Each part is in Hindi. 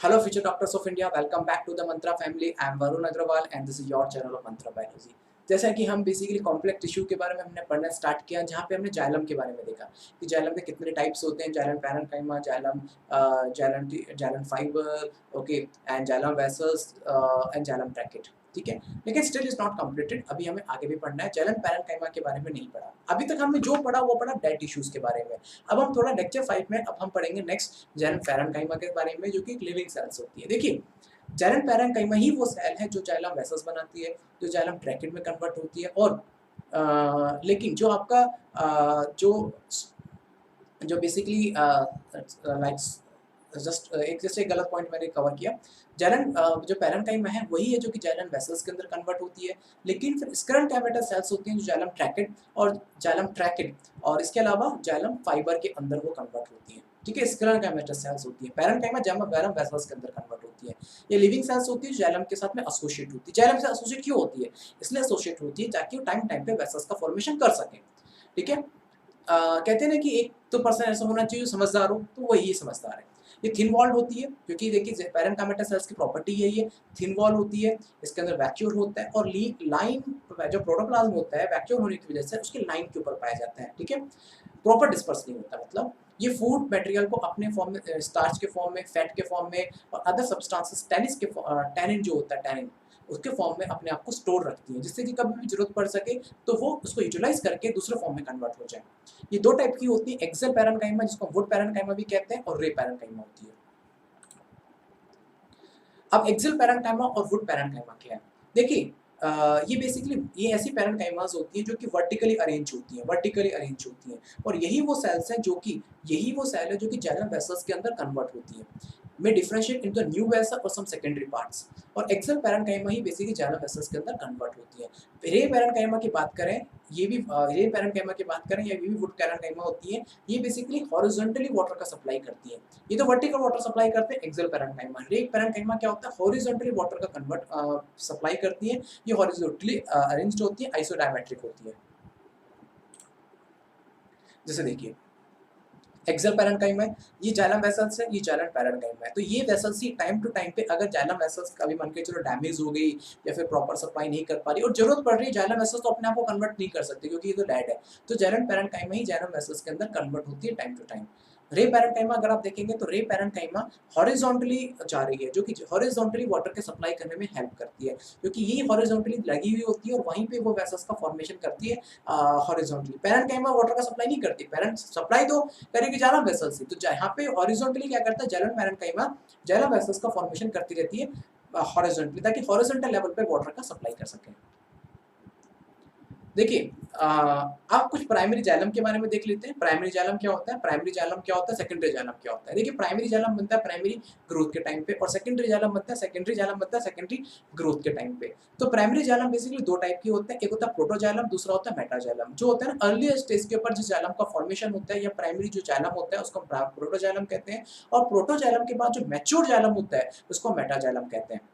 Hello, future doctors of India. Welcome back to the Mantra family. I am Varun Agrawal and this is your channel of Mantra Biology. जैसा कि हम बेसिकली कॉम्प्लेक्स टिश्यू के बारे में हमने पढ़ना स्टार्ट किया, जहाँ पे हमने जाइलम के बारे में देखा कि जाइलम के कितने टाइप्स होते हैं, xylem parenchyma, xylem fibre, okay, and xylem vessels and xylem ट्रैकेट। ठीक है, लेकिन स्टिल इज नॉट कंप्लीटेड। अभी हमें आगे भी पढ़ना है। जाइलम पैरेन्काइमा के बारे में नहीं पढ़ा अभी तक। हमने जो पढ़ा वो पढ़ा डेड टिश्यूज के बारे में। अब हम थोड़ा लेक्चर 5 में अब हम पढ़ेंगे नेक्स्ट जाइलम पैरेन्काइमा के बारे में, जो कि एक लिविंग सेल्स होती है। देखिए, जाइलम पैरेन्काइमा ही वो सेल है जो जाइलम वेसल्स बनाती है, जो जाइलम ट्रैकेट में कन्वर्ट होती है। और लेकिन जो आपका जो जो बेसिकली लाइक जस्ट एक गलत पॉइंट मैंने कवर किया। जाइलम जो पैरेन्काइमा है वही है जो कि जाइलम वेसल्स के अंदर कन्वर्ट होती है, लेकिन फिर स्कैमेटा सेल्स होती हैं जो जाइलम ट्रैकेट और इसके अलावा जाइलम फाइबर के अंदर वो कन्वर्ट होती है। ठीक है, स्कैमेटा सेल्स होती है। पैरेन्काइमा जाइलम वेसल्स के अंदर कन्वर्ट होती है। ये लिविंग सेल्स होती है, जाइलम के साथ में एसोसिएट होती है। जाइलम से एसोसिएट क्यों होती है? इसलिए एसोसिएट होती है ताकि वो टाइम टाइम पे वेसल्स का फॉर्मेशन कर सके। ठीक है, कहते हैं ना कि एक तो पर्सन ऐसा होना चाहिए जो समझदार हो, तो वो यही समझदार है। ये थिन वॉल्ड होती है क्योंकि देखिए पैरेन्काइमा सेल्स की प्रॉपर्टी है, ये थिन वॉल होती है। इसके अंदर वैक्यूल होता है और लाइन जो प्रोटोप्लाज्म होता है वैक्यूल होने की वजह से उसके लाइन के ऊपर पाया जाता है। ठीक है, प्रॉपर डिस्पर्स नहीं होता। मतलब ये फूड मटेरियल को अपने फॉर्म में, स्टार्च के फॉर्म में, फैट के फॉर्म में और अदर सब्सटेंसेस टैनिन जो होता है, टैनिन उसके फॉर्म में अपने आप को स्टोर रखती है, जिससे कि कभी भी जरूरत पड़ सके तो वो उसको यूटिलाइज करके दूसरे फॉर्म में कन्वर्ट हो जाए। ये दो टाइप की होती है, एक्सेल पैरेन्काइमा जिसको वुड पैरेन्काइमा भी कहते हैं और रे पैरेन्काइमा होती है। अब एक्सेल पैरेन्काइमा और वुड पैरेन्काइमा क्या है? देखिए, ये बेसिकली ये ऐसी पैरेन्काइमास होती हैं जो कि वर्टिकली अरेंज होती हैं और यही वो सेल्स हैं जो कि यही वो सेल है जो कि जाइलम वेसल्स के अंदर कन्वर्ट होती है। में differentiate into the new vessel और सम सेकेंडरी पार्ट्स। और एक्सेल पैरेन्काइमा ही बेसिकली जाइलम वेसल्स के अंदर कन्वर्ट होती है। रे पैरेन्काइमा की बात करें, ये भी रे पैरेन्काइमा की बात करें या ये भी वुड पैरेन्काइमा होती है, ये बेसिकली हॉरिजॉन्टली वाटर का सप्लाई करती है। ये तो वर्टिकल वाटर सप्लाई करते हैं एक्सेल पैरेन्काइमा। रे पैरेन्काइमा क्या होता है? हॉरिजॉन्टली वाटर का सप्लाई करती है। ये हॉरिजॉन्टली अरेंज्ड होती है, आइसोडायमेट्रिक होती है। जैसे देखिए, एक्सेल पैरेन्काइमा है, ये जाइलम वेसल्स है, ये जाइलम पैरेन्काइमा है। तो ये वेसल्स ही टाइम टू टाइम पे अगर जाइलम वेसल्स कभी मान के चलो डैमेज हो गई या फिर प्रॉपर सप्लाई नहीं कर पा रही और जरूरत पड़ रही है, जाइलम वेसल्स तो अपने आप को कन्वर्ट नहीं कर सकते क्योंकि ये तो डेड है। तो जाइलम पैरेन्काइमा ही जाइलम वेसल्स के अंदर कन्वर्ट होती है टाइम टू टाइम। रे पैरेन्काइमा अगर आप देखेंगे तो रे पैरेन्काइमा हॉरिजॉन्टली जा रही है, जो कि हॉरिजॉन्टली वाटर के सप्लाई करने में हेल्प करती है, क्योंकि ये हॉरिजॉन्टली लगी हुई होती है और वहीं पे वो वेसल्स का फॉर्मेशन करती है हॉरिजॉन्टली। पैरेन्काइमा वाटर का सप्लाई नहीं करती, पैरेंट सप्लाई तो करेगी जाइलम वेसल से। तो यहाँ पे हॉरिजॉन्टली क्या करता है जाइलम पैरेन्काइमा, जाइलम वेसल्स का फॉर्मेशन करती रहती है हॉरिजॉन्टली, ताकि हॉरिजॉन्टल लेवल पे वाटर का सप्लाई कर सके। देखिए, आप कुछ प्राइमरी जाइलम के बारे में देख लेते हैं। प्राइमरी जाइलम क्या होता है, प्राइमरी जाइलम क्या होता है, सेकेंडरी जाइलम क्या होता है। देखिए, प्राइमरी जाइलम बनता है प्राइमरी ग्रोथ के टाइम पे और सेकेंडरी जाइलम बनता है सेकेंडरी ग्रोथ के टाइम पे। तो प्राइमरी जाइलम बेसिकली दो टाइप के होते हैं, एक होता है प्रोटोजाइलम, दूसरा होता है मेटाजाइलम। जो होता है ना अर्ली स्टेज के ऊपर जिस जाइलम का फॉर्मेशन होता है या प्राइमरी जो जाइलम होता है उसको प्रोटोजाइलम कहते हैं, और प्रोटोजाइलम के बाद जो मैच्योर जाइलम होता है उसको मेटाजाइलम कहते हैं।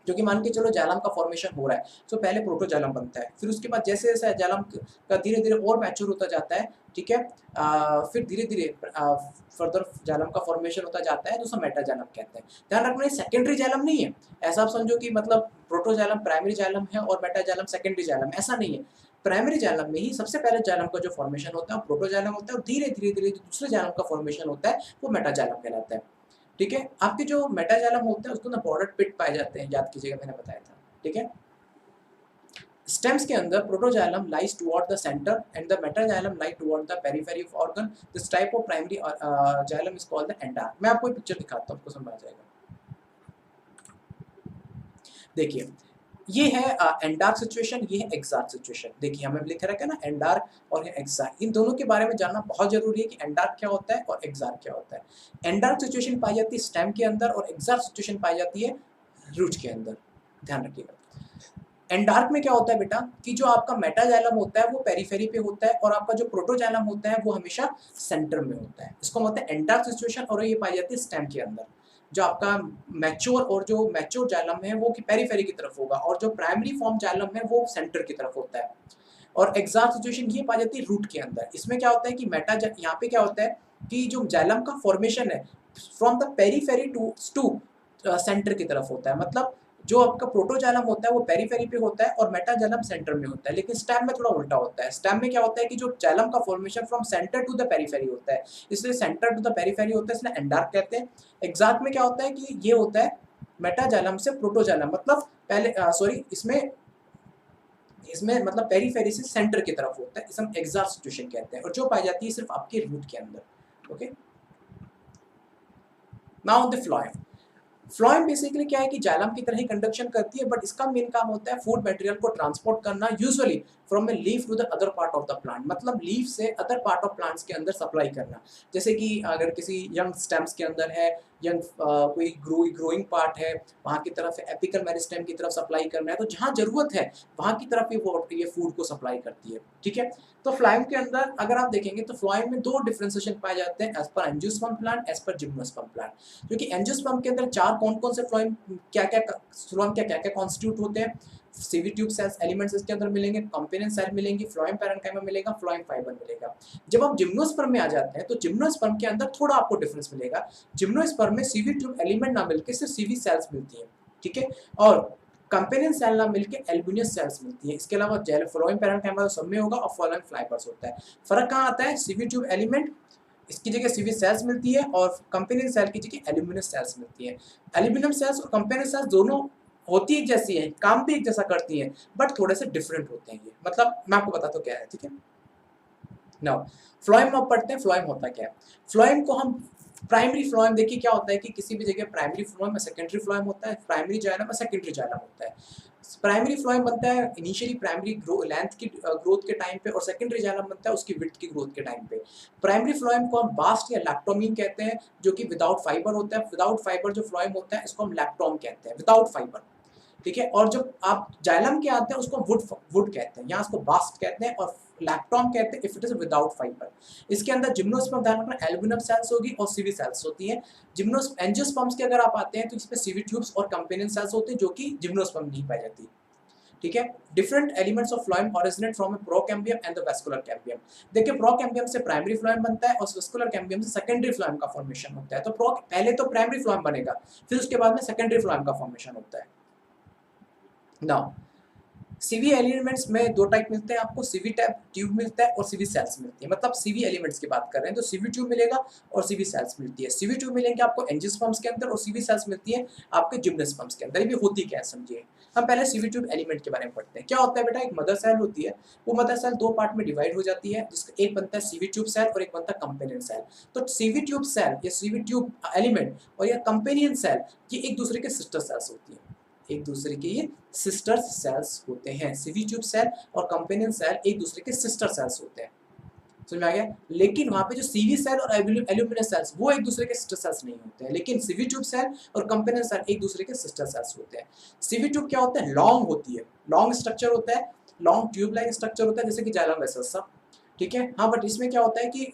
जो कि मान के चलो जाइलम का फॉर्मेशन हो रहा है तो पहले प्रोटोजाइलम बनता है, फिर उसके बाद जैसे जैसे जाइलम का धीरे धीरे और मैच्योर होता जाता है, ठीक है, फिर धीरे धीरे फर्दर जाइलम का फॉर्मेशन होता जाता है, तो उसे मेटाजाइलम कहते हैं। ध्यान रखना, ये सेकेंडरी जाइलम नहीं है। ऐसा आप समझो कि मतलब प्रोटोजाइलम प्राइमरी जाइलम है और मेटाजाइलम सेकेंडरी जाइलम, ऐसा नहीं है। प्राइमरी जाइलम में ही सबसे पहले जाइलम का जो फॉर्मेशन होता है प्रोटोजाइलम होता है और धीरे धीरे धीरे जो दूसरे जाइलम का फॉर्मेशन होता है वो मेटाजाइलम कहलाता है। ठीक है, आपके जो मेटाजाइलम होता है उसको ना बॉर्डर पिट पाए जाते हैं, याद कीजिएगा मैंने बताया था। ठीक है, स्टेम्स के अंदर protoxylem lies toward the centre and the metaxylem lie toward the periphery of organ. This type of primary xylem is called the एंडार्क। मैं आपको एक पिक्चर दिखाता हूँ, आपको समझ आ जाएगा। देखिए, ये है एंडार्क सिचुएशन, ये है एक्सार्क सिचुएशन। देखिए हमें लिख रखा है ना एंडार्क और एक्सार्क, इन दोनों के बारे में जानना बहुत जरूरी है कि एंडार्क क्या होता है और एक्सार्क क्या होता है। एंडार्क सिचुएशन पाई जाती है स्टेम के अंदर और एक्सार्क सिचुएशन पाई जाती है रूट के अंदर। ध्यान रखिएगा, एंडार्क में क्या होता है बेटा कि जो आपका मेटाजाइलम होता है वो पेरिफेरी पे होता है और आपका जो प्रोटोजाइलम होता है वो हमेशा सेंटर में होता है। इसको मतलब एंडार्क सिचुएशन, और ये पाई जाती है स्टेम के अंदर। जो आपका मैच्योर और जो मैच्योर जाइलम है वो की पेरिफेरी की तरफ होगा और जो प्राइमरी फॉर्म जाइलम है वो सेंटर की तरफ होता है। और एक्सार्क सिचुएशन ये पाई जाती है रूट के अंदर। इसमें क्या होता है कि यहाँ पे क्या होता है कि जो जाइलम का फॉर्मेशन है from the periphery to centre की तरफ होता है। मतलब जो आपका प्रोटोजाइलम होता है वो पेरीफेरी पे होता है और मेटाजाइलम सेंटर में होता है, लेकिन स्टेम में थोड़ा उल्टा होता है। स्टेम में क्या होता है कि जो जाइलम का formation from centre to the periphery होता है, इसलिए सेंटर टू द पेरीफेरी होता है, इसलिए एंडार्क कहते हैं। एग्जैक्ट में क्या होता है कि ये होता है मेटाजाइलम से प्रोटोजाइलम, मतलब पहले सॉरी इसमें इसमें मतलब पेरीफेरी से सेंटर की तरफ होता है, इसे हम एग्जैक्ट सिचुएशन कहते हैं, और जो पाई जाती है सिर्फ आपके रूट के अंदर। Okay, now the phloem. Phloem basically क्या है कि जाइलम की तरह ही कंडक्शन करती है, बट इसका मेन काम होता है फूड मटेरियल को ट्रांसपोर्ट करना, usually from a leaf to the other part of the plant, मतलब लीफ से अदर पार्ट ऑफ प्लांट्स के अंदर सप्लाई करना। जैसे कि अगर किसी यंग स्टेम्स के अंदर है, यंग कोई ग्रोइंग पार्ट है, वहाँ की तरफ एपिकल मेरिस्टेम की तरफ सप्लाई करना है, तो जहाँ जरूरत है वहाँ की तरफ ये फूड को सप्लाई करती है। ठीक है, तो फ्लोएम के अंदर अगर आप देखेंगे तो फ्लोएम में दो डिफरेंशिएशन पाए जाते हैं, as per angiosperm plant, as per gymnosperm plant. क्योंकि एंजियोस्पर्म के अंदर चार कौन-कौन से फ्लोएम क्या-क्या कॉन्स्टिट्यूट होते हैं। सीवी ट्यूब सेल्स एलिमेंट्स इसके अंदर मिलेंगे, कंपेनियन सेल मिलेंगे, फ्लोएम पैरेन्काइमा मिलेगा, फ्लोएम फाइबर मिलेगा। जब आप जिम्नोस्पर्म में आ जाते हैं तो जिम्नोस्पर्म के अंदर थोड़ा आपको डिफरेंस मिलेगा। जिम्नोस्पर्म में सीवी ट्यूब एलिमेंट ना मिलके सिर्फ सीवी सेल्स मिलती हैं, ठीक है, और कंपेनियन सेल ना मिलके एल्ब्यूमिनस सेल्स मिलती है। इसके अलावा जेल फ्लोएम पैरेन्काइमा तो सब में होगा और फ्लोएम फाइबर्स होता है। फर्क कहाँ आता है, सीवी ट्यूब एलिमेंट इसकी जगह सीवी सेल्स मिलती है और कंपेनियन सेल की जगह एल्यूमिनस सेल्स मिलती है। एल्यूमिनियम सेल्स और कंपेनियन सेल्स दोनों होती एक जैसी हैं, काम भी एक जैसा करती हैं, बट थोड़े से डिफरेंट होते हैं ये। मतलब मैं आपको बताता हूँ क्या है, ठीक है। नाउ फ्लोएम में पढ़ते हैं, फ्लोएम होता क्या है। फ्लोएम को हम प्राइमरी फ्लोएम, देखिए क्या होता है कि किसी भी जगह प्राइमरी फ्लोएम और सेकेंडरी फ्लोएम होता है, प्राइमरी जाइलम और सेकेंडरी जाइलम होता है। प्राइमरी फ्लोएम बनता है इनिशियली प्राइमरी लेंथ की ग्रोथ के टाइम पे, और सेकेंडरी जाइलम बनता है उसकी विड्थ की ग्रोथ के टाइम पे। प्राइमरी फ्लोएम को हम बास्ट या लैक्टोमीन कहते हैं, जो कि विदाउट फाइबर होता है। विदाउट फाइबर जो फ्लोएम होता है इसको हम लैक्टोम कहते हैं, विदाउट फाइबर, ठीक है। और जब आप जाइलम के आते हैं उसको वुड कहते हैं, यहाँ उसको बास्ट कहते हैं, और लैक्टोम कहते हैं if it is without fibre. इसके अंदर जिम्नोस्पर्म ध्यान रखना, एल्ब्यूमिनम सेल्स होगी और सीवी सेल्स होती है। एंजियोस्पर्म्स के अगर आप आते हैं तो इसमें सीवी ट्यूब्स और कंपेनियन सेल्स होते हैं, जो कि जिम्नोस्पर्म नहीं पाई जाती, ठीक है। Different elements of phloem originate from A procambium and the vascular cambium. देखिए प्रोकैम्बियम से प्राइमरी फ्लोएम बनता है और वैस्कुलर कैम्बियम से सेकेंडरी फ्लोएम का फॉर्मेशन होता है। तो पहले तो प्राइमरी फ्लोएम बनेगा, फिर उसके बाद में सेकेंडरी फ्लोएम का फॉर्मेशन होता है। नाउ सीवी एलिमेंट्स में दो टाइप मिलते हैं आपको, सीवी ट्यूब मिलता है और सीवी सेल्स मिलती है। मतलब सीवी एलिमेंट्स की बात कर रहे हैं तो सीवी ट्यूब मिलेगा और सीवी सेल्स मिलती है। सीवी ट्यूब मिलेंगे आपको एंजियोस्पर्म्स के अंदर और सीवी सेल्स मिलती है आपके जिम्नोस्पर्म्स के अंदर। ये भी होती क्या है समझिए। हम पहले सीवी ट्यूब एलिमेंट के बारे में पढ़ते हैं। क्या होता है बेटा, एक मदर सेल होती है, वो मदर सेल दो पार्ट में डिवाइड हो जाती है, जिसका एक बनता है सीवी ट्यूब सेल और एक बनता है कंपेनियन सेल। तो सीवी ट्यूब सेल या सीवी ट्यूब एलिमेंट और या कंपेनियन सेल ये एक दूसरे के सिस्टर सेल्स होती है, एक दूसरे के ये सिस्टर सेल्स होते हैं। सीवी ट्यूब सेल और कंपेनियन सेल एक दूसरे के सिस्टर सेल्स होते हैं, समझ में आ गया। लेकिन वहाँ पे जो सीवी सेल और एल्यूमिनस सेल्स वो एक दूसरे के सिस्टर सेल्स नहीं होते हैं, लेकिन सीवी ट्यूब सेल और कंपेनियन सेल एक दूसरे के सिस्टर सेल्स होते हैं। सीवी ट्यूब क्या होता है, लॉन्ग होती है, लॉन्ग स्ट्रक्चर होता है, लॉन्ग ट्यूब लाइक स्ट्रक्चर होता है, जैसे कि जाइलम वेसल्स सब, ठीक है। हाँ, बट इसमें क्या होता है कि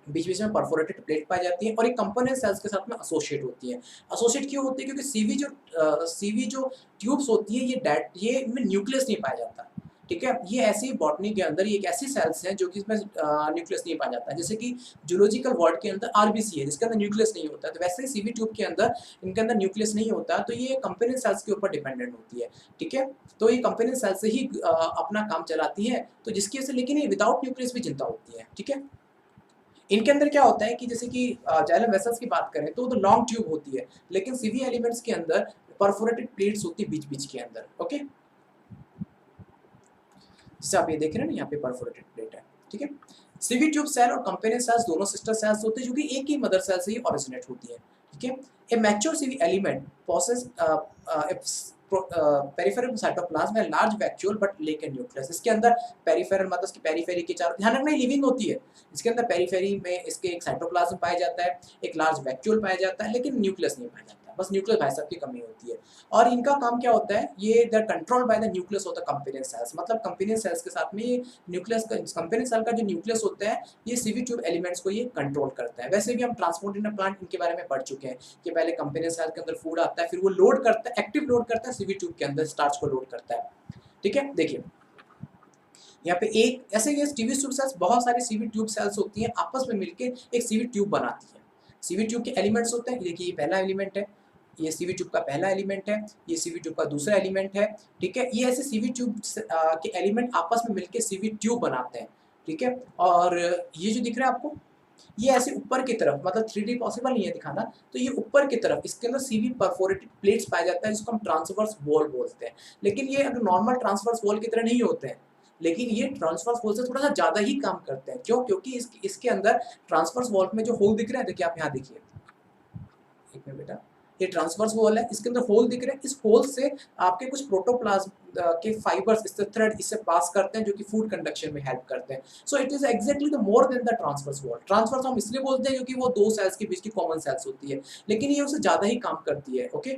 बीच बीच में परफोरेटेड प्लेट पाई जाती है और एक कंपोनेंट सेल्स के साथ में एसोसिएट होती है। एसोसिएट क्यों होती है, क्योंकि सीवी जो ट्यूब्स होती है ये में न्यूक्लियस नहीं पाया जाता, ठीक है। ये ऐसी बॉटनी के अंदर ये एक ऐसी सेल्स हैं जो कि इसमें न्यूक्लियस नहीं पाया जाता है। जैसे कि जूलॉजिकल वर्ड के अंदर आरबीसी है जिसके अंदर न्यूक्लियस नहीं होता है, तो वैसे ही सीवी ट्यूब के अंदर इनके अंदर न्यूक्लियस नहीं होता, तो ये कंपेनियन सेल्स के ऊपर डिपेंडेंट होती है, ठीक है। तो ये कंपेनियन सेल्स से ही अपना काम चलाती है, तो जिसकी वजह से, लेकिन ये विदाउट न्यूक्लियस भी जिंदा होती है, ठीक है। इनके अंदर क्या होता है कि जैसे कि जाइलम वेसल्स की बात करें तो लॉन्ग ट्यूब होती है, लेकिन सीवी एलिमेंट्स के अंदर परफोरेटेड प्लेट्स होती है बीच बीच के अंदर, ओके। जैसे आप ये देख रहे हैं ना, यहाँ पे परफोरेटेड प्लेट है, ठीक है। सीवी ट्यूब सेल और कंपेनियन सेल्स दोनों सिस्टर सेल्स होते हैं, जो कि एक ही मदर सेल से ही ओरिजिनेट होती है, ठीक है। A mature sieve element possesses peripheral cytoplasm है, large vacuole but lack and nucleus. इसके अंदर पेरिफेरल मतलब इसकी पेरिफेरी के चारों, ध्यान रखना लिविंग होती है, इसके अंदर पेरिफेरी में इसके एक साइटोप्लाज्म पाया जाता है, एक लार्ज वैक्यूल पाया जाता है, लेकिन न्यूक्लियस नहीं पाया जाता, बस न्यूक्लियस भाई साहब की कमी होती है। और इनका काम क्या होता है, ये they are controlled by the nucleus of the companion cells. मतलब कंपेनियन सेल्स के साथ में ये न्यूक्लियस का, कंपेनियन सेल का जो न्यूक्लियस होता है ये सीवी ट्यूब एलिमेंट्स को ये कंट्रोल करता है। वैसे भी हम ट्रांसपोर्ट इन प्लांट इनके बारे में पढ़ चुके हैं कि पहले कंपेनियन सेल के अंदर फूड आता है, फिर वो लोड करता है, एक्टिव लोड करता है सीवी ट्यूब के अंदर, स्टार्च को लोड करता है, ठीक है। देखिए यहाँ पे एक ऐसे ये सीवी ट्यूब सेल्स, बहुत सारी सीवी ट्यूब सेल्स होती हैं, आपस में मिलके एक सीवी ट्यूब बनाती है। सीवी ट्यूब के एलिमेंट्स होते हैं, देखिए ये पहला एलिमेंट है, ये सीवी ट्यूब का पहला एलिमेंट है, ये सीवी ट्यूब का दूसरा एलिमेंट है, ठीक है। ये ऐसे सीवी ट्यूब के एलिमेंट आपस में मिलके सीवी ट्यूब बनाते हैं, ठीक है। और ये जो दिख रहा है आपको, ये ऐसे ऊपर की तरफ, मतलब 3D पॉसिबल नहीं है दिखाना, तो ये ऊपर की तरफ इसके अंदर सीवी परफोरेटेड प्लेट्स पाया जाता है, जिसको हम ट्रांसवर्स वॉल बोलते हैं। लेकिन ये अगर नॉर्मल ट्रांसवर्स वॉल की तरह नहीं होते हैं, लेकिन ये ट्रांसवर्स वॉल से थोड़ा सा ज़्यादा ही काम करते हैं। क्यों? क्योंकि इसके अंदर ट्रांसवर्स वॉल में जो होल दिख रहा है, देखिए आप यहाँ देखिए, एक मिनट बेटा, ये ट्रांसवर्स वॉल है, इसके अंदर होल दिख रहे हैं, इस होल से आपके कुछ प्रोटोप्लाज्म के फाइबर्स, इससे थ्रेड इससे पास करते हैं, जो कि फूड कंडक्शन में हेल्प करते हैं। So it is exactly the more than the transverse wall. Transverse हम इसलिए बोलते हैं क्योंकि वो दो सेल्स के बीच की कॉमन सेल्स होती है, लेकिन ये उससे ज़्यादा ही काम करती है। Okay,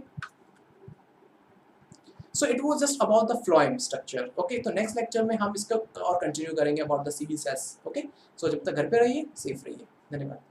so it was just about the phloem structure. Okay, तो नेक्स्ट लेक्चर में हम इसका और कंटिन्यू करेंगे about the sieve cells. Okay, so जब तक घर पे रहिए, सेफ रहिए, धन्यवाद।